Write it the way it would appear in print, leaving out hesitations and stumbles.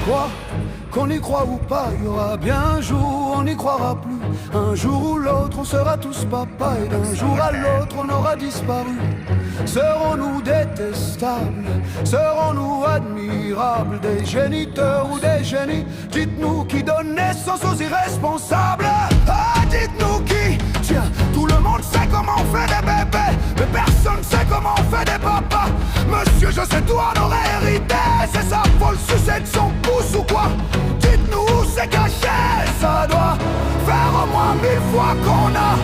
Quoi qu'on y croit ou pas, il y aura bien un jour où on n'y croira plus. Un jour ou l'autre, on sera tous papa, et d'un jour à l'autre, on aura disparu. Serons-nous détestables? Serons-nous admirables? Des géniteurs ou des génies? Dites-nous qui donne naissance aux irresponsables. Ah, dites-nous qui? Tiens, tout le monde sait comment on fait des bébés, mais personne sait comment on fait des papas. Monsieur, je sais tout en aurait hérité. C'est ça, faut le sucer de son pouce ou quoi? Dites-nous où c'est caché. Ça doit faire au moins 1000 fois qu'on a